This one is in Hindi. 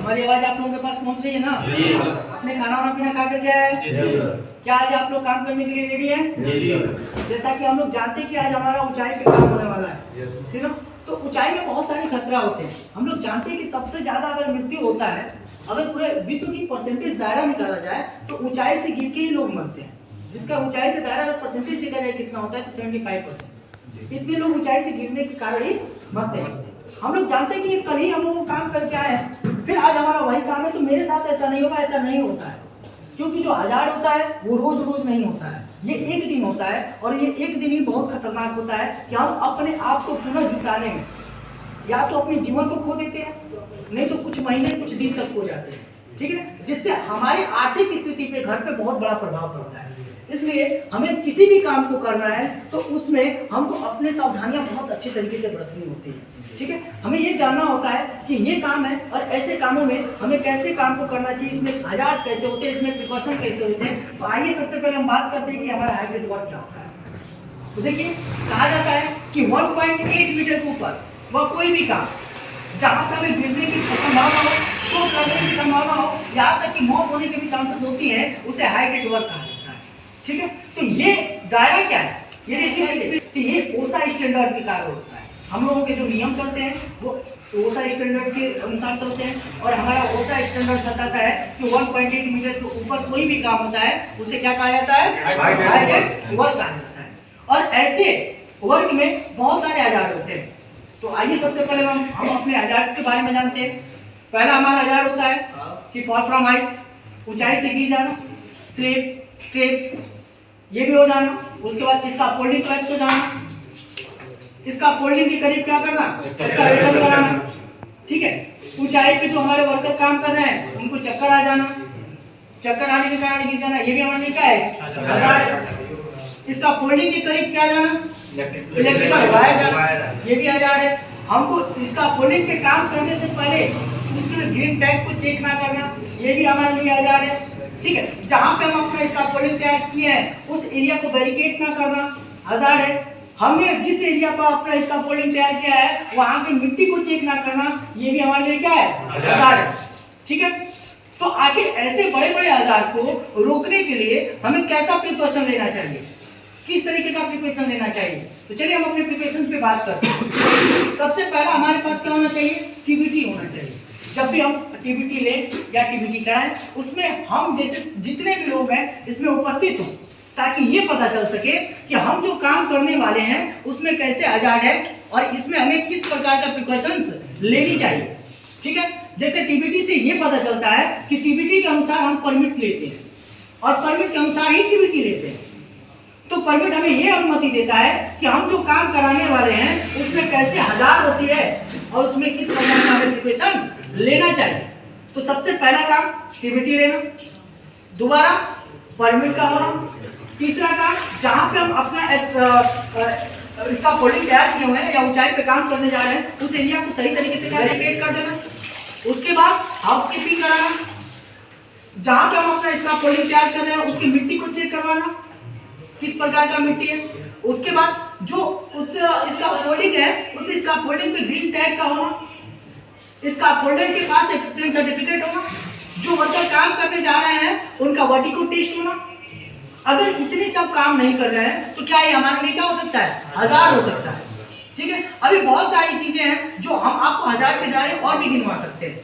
हमारी आवाज आप लोगों के पास पहुंच रही है ना? आपने खाना वाना पीना खा कर क्या है? क्या आज आप लोग काम करने के लिए रेडी हैं? जैसा कि हम लोग जानते हैं कि आज हमारा ऊंचाई पे काम होने वाला है, ठीक है? तो ऊंचाई में बहुत सारे खतरा होते हैं। हम लोग जानते हैं कि सबसे ज्यादा अगर मृत्यु होता है, अगर पूरे विश्व की परसेंटेज दायरा निकाला जाए तो ऊंचाई से गिर के ही लोग मरते हैं। जिसका ऊंचाई का दायरा अगर परसेंटेज देखा जाए कितना होता है तो 75%। इतने लोग ऊंचाई से गिरने के कारण ही मरते हैं। हम लोग जानते हैं कि कल ही हम लोग काम करके आए हैं, फिर आज हमारा वही काम है, तो मेरे साथ ऐसा नहीं होगा, ऐसा नहीं होता है। क्योंकि जो हजार होता है वो रोज रोज नहीं होता है, ये एक दिन होता है, और ये एक दिन ही बहुत खतरनाक होता है कि हम अपने आप को पुनः जुटाने में या तो अपने जीवन को खो देते हैं, नहीं तो कुछ महीने कुछ दिन तक खो जाते हैं, ठीक है? जिससे हमारे आर्थिक स्थिति पे, घर पे बहुत बड़ा प्रभाव पड़ता है। इसलिए हमें किसी भी काम को करना है तो उसमें हमको अपने सावधानियां बहुत अच्छी तरीके से बरतनी होती है, ठीक है? हमें ये जानना होता है कि ये काम है और ऐसे कामों में हमें कैसे काम को करना चाहिए, इसमें हजार्ड कैसे होते हैं, इसमें प्रिकॉशन कैसे होते हैं। तो आइए सबसे पहले हम बात करते हैं कि हमारा हाइब्रिड वर्क क्या होता है। तो देखिए, कहा जाता है कि 1.8 मीटर के ऊपर वह कोई भी काम जहां से हमें गिरने की संभावना हो, चोट लगने की संभावना हो, यहाँ तक कि मौत होने की भी चांसेस होती है, उसे हाइब्रिड वर्क कहा जाता है, ठीक है? तो ये दायरा क्या है? ये देखिए, ये ओसा स्टैंडर्ड के कारण होता है। हम लोगों के जो नियम चलते हैं वो ओसा स्टैंडर्ड के अनुसार चलते हैं, और हमारा ओसा स्टैंडर्ड बताता है कि 1.8 मीटर के ऊपर कोई भी काम होता है उसे क्या कहा जाता है? हाइब्रिड वर्क कहा जाता है। और ऐसे वर्क में बहुत सारे हजार्ड होते हैं। तो आइए सबसे पहले हम अपने हजार्ड्स के बारे में जानते हैं। पहला हमारा हजार्ड होता है कि फॉल फ्रॉम हाइट, ऊंचाई से गिर जाना, स्लिप, ट्रिप्स, ये भी हो जाना। उसके बाद इसका फोल्डिंग क्लैप्स हो जाना, इसका फोल्डिंग के करीब क्या करना? एक्सेलरेशन कराना, ठीक है? ऊंचाई पे जो हमारे वर्कर काम कर रहे हैं उनको चक्कर आ जाना, चक्कर आने के कारण गिर जाना, ये भी हमारे लिए क्या है? हजार्ड है। इसका फोल्डिंग के करीब क्या जाना? इलेक्ट्रिकल वायर जाना, ये भी हजार्ड है। हमको इसका फोल्डिंग पे काम करने से पहले उसके ग्रीन टैग को चेक ना करना, ये भी हमारे लिए हजार्ड है, ठीक है? जहां पे हम अपना इसका फोल्डिंग तैयार किए हैं उस एरिया को बैरिकेड ना करना हजार्ड है। हमने जिस एरिया पर अपना इसका फोल्डिंग तैयार किया है वहां की मिट्टी को चेक ना करना, ये भी हमारे लिए क्या है? हजार्ड है, ठीक है? तो आखिर ऐसे बड़े बड़े हजार्ड को रोकने के लिए हमें कैसा प्रिकॉशन लेना चाहिए, किस तरीके का प्रिपरेशन लेना चाहिए? तो चलिए हम अपने प्रिपरेशन पे बात करते हैं। सबसे पहला हमारे पास क्या होना चाहिए? टीबीटी होना चाहिए। जब भी हम टीबीटी लें या टीबीटी कराएं, उसमें हम जैसे जितने भी लोग हैं इसमें उपस्थित हों, ताकि ये पता चल सके कि हम जो काम करने वाले हैं उसमें कैसे हजार्ड है और इसमें हमें किस प्रकार का प्रिकॉशंस लेनी चाहिए, ठीक है? जैसे टीबीटी से ये पता चलता है कि टीबीटी के अनुसार हम परमिट लेते हैं और परमिट के अनुसार ही टीबीटी लेते हैं। तो परमिट हमें ये अनुमति देता है कि हम जो काम कराने वाले हैं उसमें कैसे हजार्ड होती है और उसमें किस प्रकार का हमें प्रिपरेशन लेना चाहिए। तो सबसे पहला काम टीबीटी लेना, दोबारा परमिट का होना, तीसरा काम जहां पे हम अपना इसका फोल्डिंग तैयार किए हुए हैं या ऊंचाई पे काम करने जा रहे हैं उस एरिया को सही तरीके से बैरिकेड कर देना। उसके बाद हाउसकीपिंग कराना, जहां पे हम अपना इसका फोल्डिंग तैयार कर रहे हैं उसकी मिट्टी को चेक करवाना, किस प्रकार का मिट्टी है। उसके बाद जो इसका फोल्डिंग है उस इसका फोल्डिंग पे ग्रीन टैग का होना, इसका फोल्डर के पास एक्सपीरियंस सर्टिफिकेट होना, जो वर्कर काम करने जा रहे हैं उनका वर्टिको टेस्ट होना। अगर इतने सब काम नहीं कर रहे हैं तो क्या ये हमारे लिए क्या हो सकता है? हजार्ड हो सकता है, ठीक है? अभी बहुत सारी चीजें हैं जो हम आपको हजार्ड के दायरे और भी गिनवा सकते हैं।